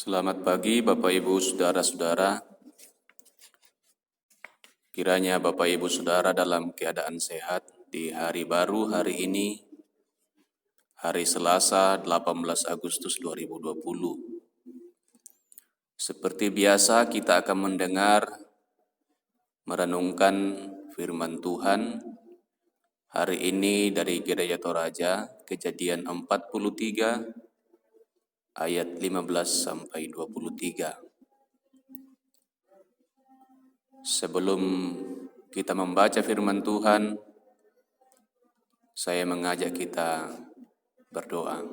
Selamat pagi Bapak Ibu Saudara-saudara. Kiranya Bapak Ibu Saudara dalam keadaan sehat di hari baru hari ini, hari Selasa 18 Agustus 2020. Seperti biasa kita akan mendengar, merenungkan firman Tuhan hari ini dari Gereja Toraja, Kejadian 43 ayat 15 sampai 23. Sebelum kita membaca firman Tuhan, saya mengajak kita berdoa.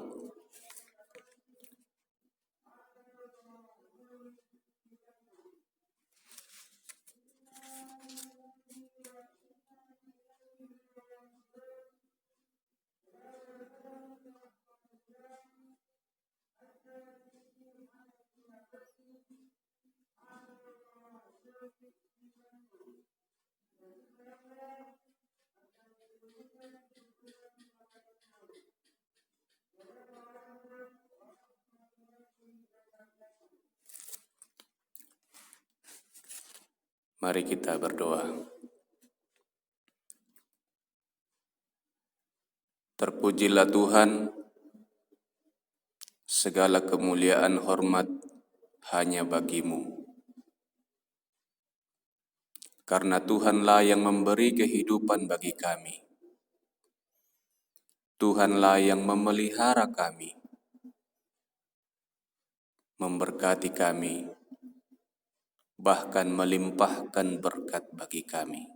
Mari kita berdoa. Terpujilah Tuhan, segala kemuliaan hormat hanya bagi-Mu. Karena Tuhanlah yang memberi kehidupan bagi kami. Tuhanlah yang memelihara kami, memberkati kami, bahkan melimpahkan berkat bagi kami.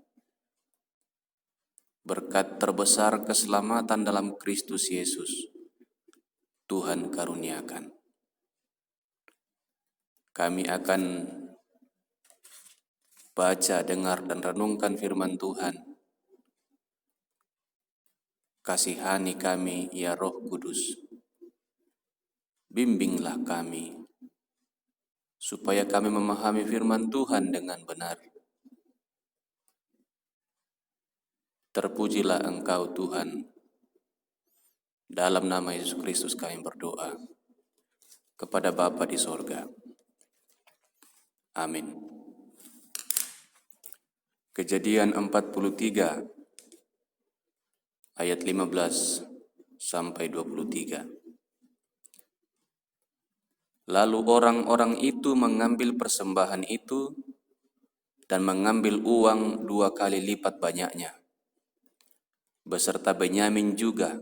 Berkat terbesar keselamatan dalam Kristus Yesus, Tuhan karuniakan. Kami akan baca, dengar, dan renungkan firman Tuhan. Kasihani kami, ya Roh Kudus. Bimbinglah kami, supaya kami memahami firman Tuhan dengan benar. Terpujilah Engkau Tuhan. Dalam nama Yesus Kristus kami berdoa kepada Bapa di sorga. Amin. Kejadian 43 ayat 15 sampai 23. Lalu orang-orang itu mengambil persembahan itu dan mengambil uang 2 kali lipat banyaknya, beserta Benyamin juga.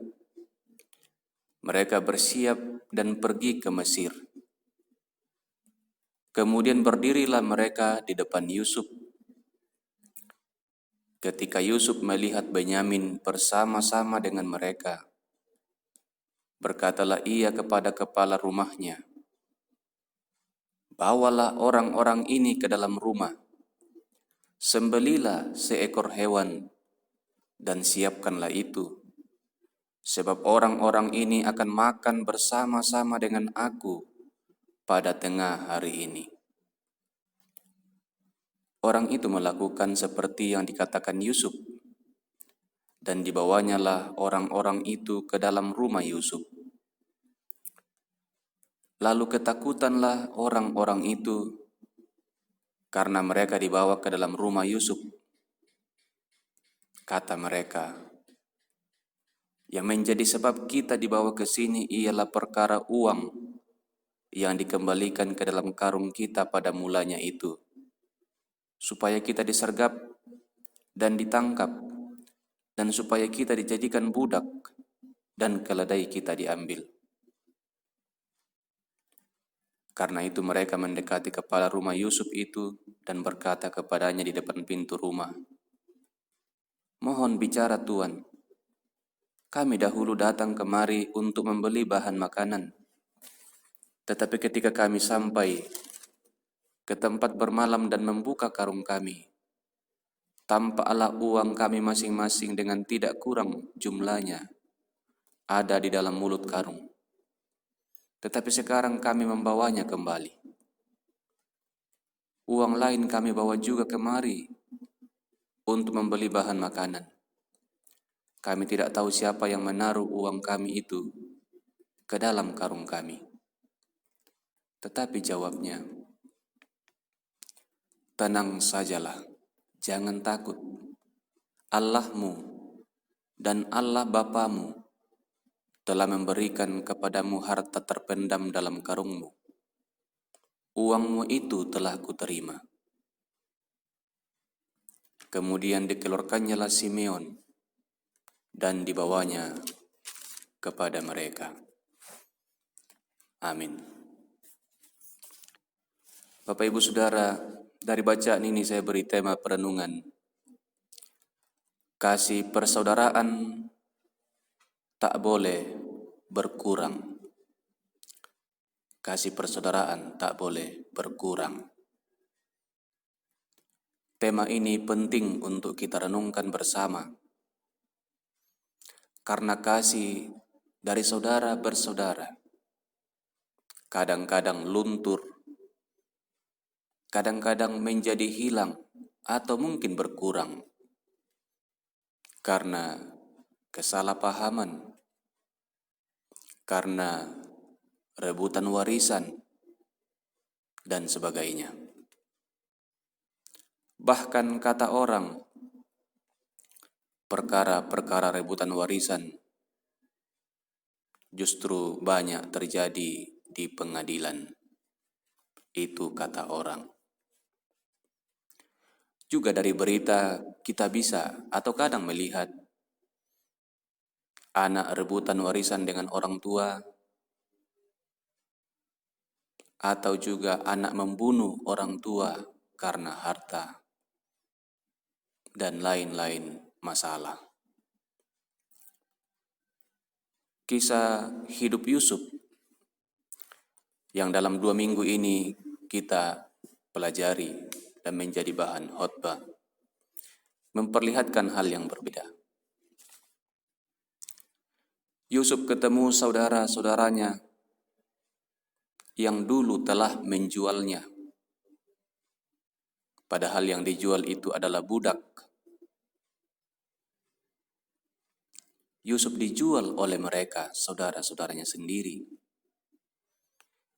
Mereka bersiap dan pergi ke Mesir. Kemudian berdirilah mereka di depan Yusuf. Ketika Yusuf melihat Benyamin bersama-sama dengan mereka, berkatalah ia kepada kepala rumahnya, "Bawalah orang-orang ini ke dalam rumah, sembelilah seekor hewan dan siapkanlah itu, sebab orang-orang ini akan makan bersama-sama dengan aku pada tengah hari ini." Orang itu melakukan seperti yang dikatakan Yusuf, dan dibawanyalah orang-orang itu ke dalam rumah Yusuf. Lalu ketakutanlah orang-orang itu karena mereka dibawa ke dalam rumah Yusuf. Kata mereka, "Yang menjadi sebab kita dibawa ke sini ialah perkara uang yang dikembalikan ke dalam karung kita pada mulanya itu, supaya kita disergap dan ditangkap, dan supaya kita dijadikan budak dan keledai kita diambil." Karena itu mereka mendekati kepala rumah Yusuf itu dan berkata kepadanya di depan pintu rumah, "Mohon bicara Tuan, kami dahulu datang kemari untuk membeli bahan makanan. Tetapi ketika kami sampai ke tempat bermalam dan membuka karung kami, tampaklah uang kami masing-masing dengan tidak kurang jumlahnya ada di dalam mulut karung. Tetapi sekarang kami membawanya kembali. Uang lain kami bawa juga kemari untuk membeli bahan makanan. Kami tidak tahu siapa yang menaruh uang kami itu ke dalam karung kami." Tetapi jawabnya, tenang sajalah, jangan takut. Allahmu dan Allah Bapamu telah memberikan kepadamu harta terpendam dalam karungmu. Uangmu itu telah kuterima. Kemudian dikeluarkannyalah Simeon dan dibawanya kepada mereka. Amin. Bapak Ibu Saudara, dari bacaan ini saya beri tema perenungan. Kasih persaudaraan tak boleh berkurang. Kasih persaudaraan tak boleh berkurang. Tema ini penting untuk kita renungkan bersama. Karena kasih dari saudara bersaudara kadang-kadang luntur, kadang-kadang menjadi hilang atau mungkin berkurang karena kesalahpahaman, karena rebutan warisan, dan sebagainya. Bahkan kata orang, perkara-perkara rebutan warisan justru banyak terjadi di pengadilan. Itu kata orang. Juga dari berita kita bisa atau kadang melihat anak rebutan warisan dengan orang tua, atau juga anak membunuh orang tua karena harta, dan lain-lain masalah. Kisah hidup Yusuf yang dalam 2 minggu ini kita pelajari dan menjadi bahan khotbah memperlihatkan hal yang berbeda. Yusuf ketemu saudara-saudaranya yang dulu telah menjualnya. Padahal yang dijual itu adalah budak. Yusuf dijual oleh mereka, saudara-saudaranya sendiri.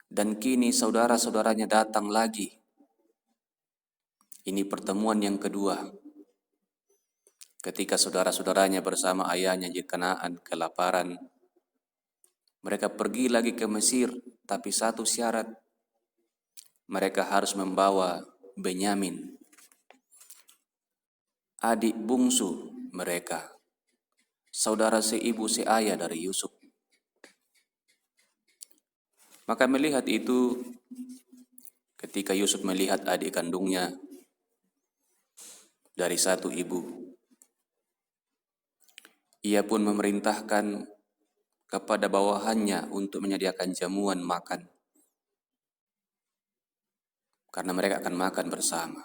Dan kini saudara-saudaranya datang lagi. Ini pertemuan yang kedua. Ketika saudara-saudaranya bersama ayahnya di Kanaan kelaparan, mereka pergi lagi ke Mesir, tapi satu syarat, mereka harus membawa Benyamin, adik bungsu mereka, saudara seibu seayah dari Yusuf. Maka melihat itu, ketika Yusuf melihat adik kandungnya dari satu ibu, ia pun memerintahkan kepada bawahannya untuk menyediakan jamuan makan. Karena mereka akan makan bersama.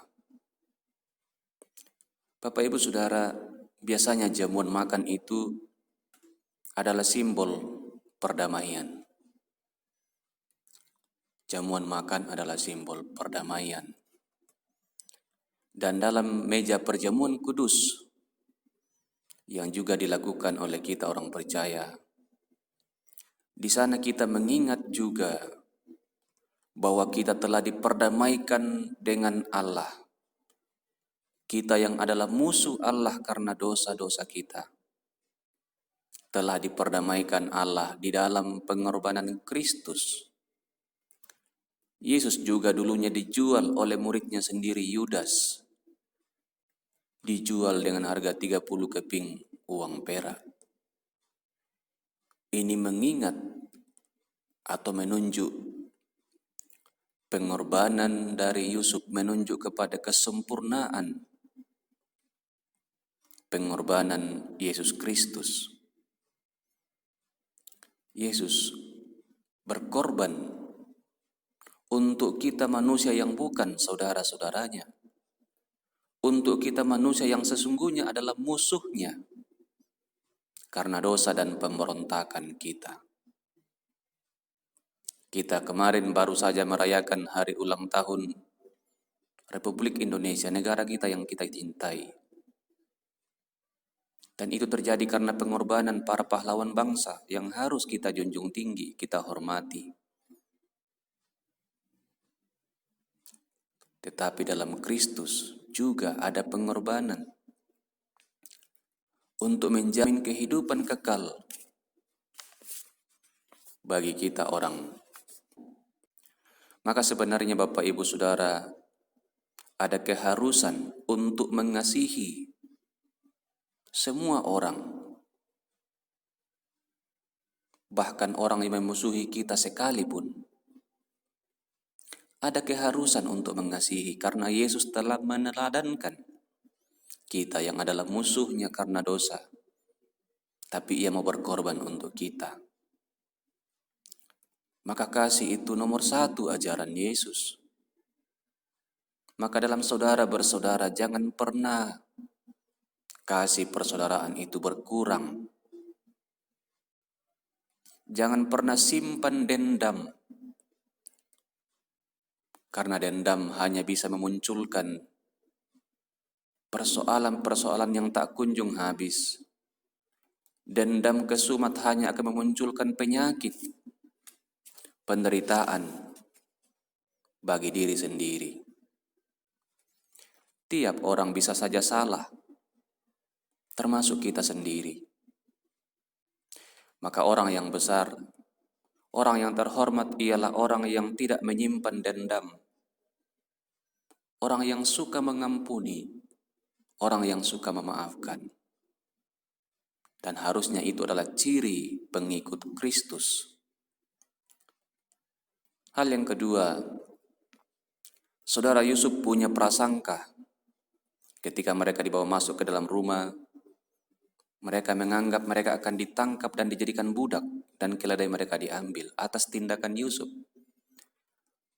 Bapak Ibu Saudara, biasanya jamuan makan itu adalah simbol perdamaian. Jamuan makan adalah simbol perdamaian. Dan dalam meja perjamuan kudus yang juga dilakukan oleh kita orang percaya, di sana kita mengingat juga bahwa kita telah diperdamaikan dengan Allah. Kita yang adalah musuh Allah karena dosa-dosa kita, telah diperdamaikan Allah di dalam pengorbanan Kristus. Yesus juga dulunya dijual oleh muridnya sendiri, Yudas. Dijual dengan harga 30 keping uang perak. Ini mengingat atau menunjuk pengorbanan dari Yusuf, menunjuk kepada kesempurnaan pengorbanan Yesus Kristus. Yesus berkorban untuk kita manusia yang bukan saudara-saudaranya. Untuk kita manusia yang sesungguhnya adalah musuhnya karena dosa dan pemberontakan kita. Kita kemarin baru saja merayakan hari ulang tahun Republik Indonesia, negara kita yang kita cintai. Dan itu terjadi karena pengorbanan para pahlawan bangsa yang harus kita junjung tinggi, kita hormati. Tetapi dalam Kristus juga ada pengorbanan untuk menjamin kehidupan kekal bagi kita orang. Maka sebenarnya Bapak Ibu Saudara, ada keharusan untuk mengasihi semua orang, bahkan orang yang memusuhi kita sekalipun. Ada keharusan untuk mengasihi karena Yesus telah meneladankan kita yang adalah musuhnya karena dosa, tapi Ia mau berkorban untuk kita. Maka kasih itu nomor satu ajaran Yesus. Maka dalam saudara bersaudara jangan pernah kasih persaudaraan itu berkurang. Jangan pernah simpan dendam. Karena dendam hanya bisa memunculkan persoalan-persoalan yang tak kunjung habis. Dendam kesumat hanya akan memunculkan penyakit, penderitaan bagi diri sendiri. Tiap orang bisa saja salah, termasuk kita sendiri. Maka orang yang besar, orang yang terhormat ialah orang yang tidak menyimpan dendam. Orang yang suka mengampuni, orang yang suka memaafkan. Dan harusnya itu adalah ciri pengikut Kristus. Hal yang kedua, saudara Yusuf punya prasangka. Ketika mereka dibawa masuk ke dalam rumah, mereka menganggap mereka akan ditangkap dan dijadikan budak, dan keledai mereka diambil atas tindakan Yusuf.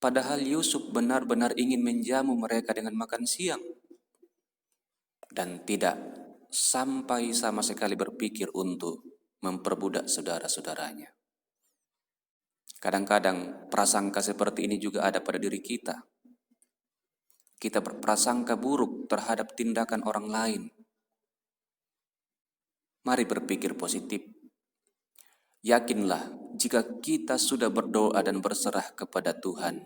Padahal Yusuf benar-benar ingin menjamu mereka dengan makan siang, dan tidak sampai sama sekali berpikir untuk memperbudak saudara-saudaranya. Kadang-kadang prasangka seperti ini juga ada pada diri kita. Kita berprasangka buruk terhadap tindakan orang lain. Mari berpikir positif. Yakinlah jika kita sudah berdoa dan berserah kepada Tuhan,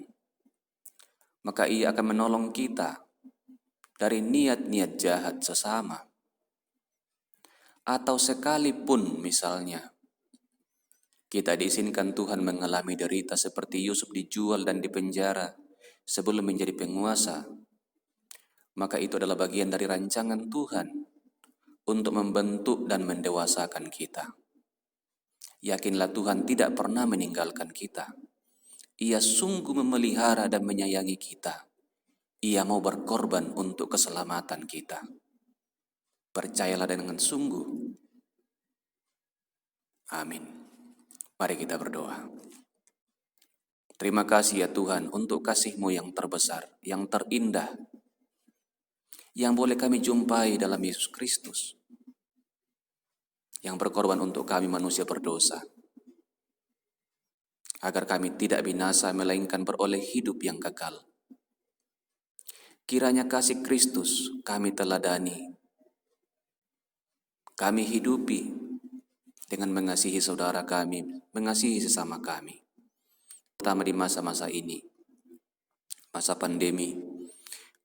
maka Ia akan menolong kita dari niat-niat jahat sesama. Atau sekalipun misalnya kita diizinkan Tuhan mengalami derita seperti Yusuf dijual dan dipenjara sebelum menjadi penguasa, maka itu adalah bagian dari rancangan Tuhan untuk membentuk dan mendewasakan kita. Yakinlah Tuhan tidak pernah meninggalkan kita. Ia sungguh memelihara dan menyayangi kita. Ia mau berkorban untuk keselamatan kita. Percayalah dengan sungguh. Amin. Mari kita berdoa. Terima kasih ya Tuhan untuk kasih-Mu yang terbesar, yang terindah, yang boleh kami jumpai dalam Yesus Kristus, yang berkorban untuk kami manusia berdosa, agar kami tidak binasa melainkan beroleh hidup yang kekal. Kiranya kasih Kristus kami teladani, kami hidupi dengan mengasihi saudara kami, mengasihi sesama kami. Terutama di masa-masa ini, masa pandemi,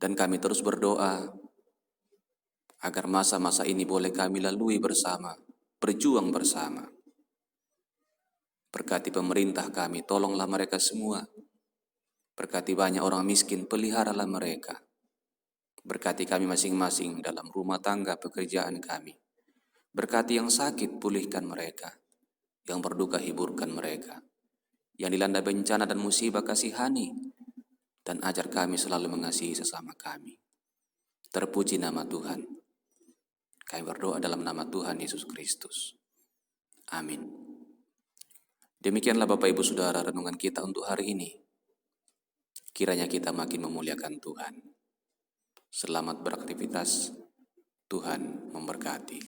dan kami terus berdoa agar masa-masa ini boleh kami lalui bersama, berjuang bersama. Berkati pemerintah kami, tolonglah mereka semua. Berkati banyak orang miskin, peliharalah mereka. Berkati kami masing-masing dalam rumah tangga pekerjaan kami. Berkati yang sakit, pulihkan mereka. Yang berduka, hiburkan mereka. Yang dilanda bencana dan musibah, kasihani. Dan ajar kami selalu mengasihi sesama kami. Terpuji nama Tuhan. Kami berdoa dalam nama Tuhan Yesus Kristus. Amin. Demikianlah Bapak Ibu Saudara renungan kita untuk hari ini. Kiranya kita makin memuliakan Tuhan. Selamat beraktivitas. Tuhan memberkati.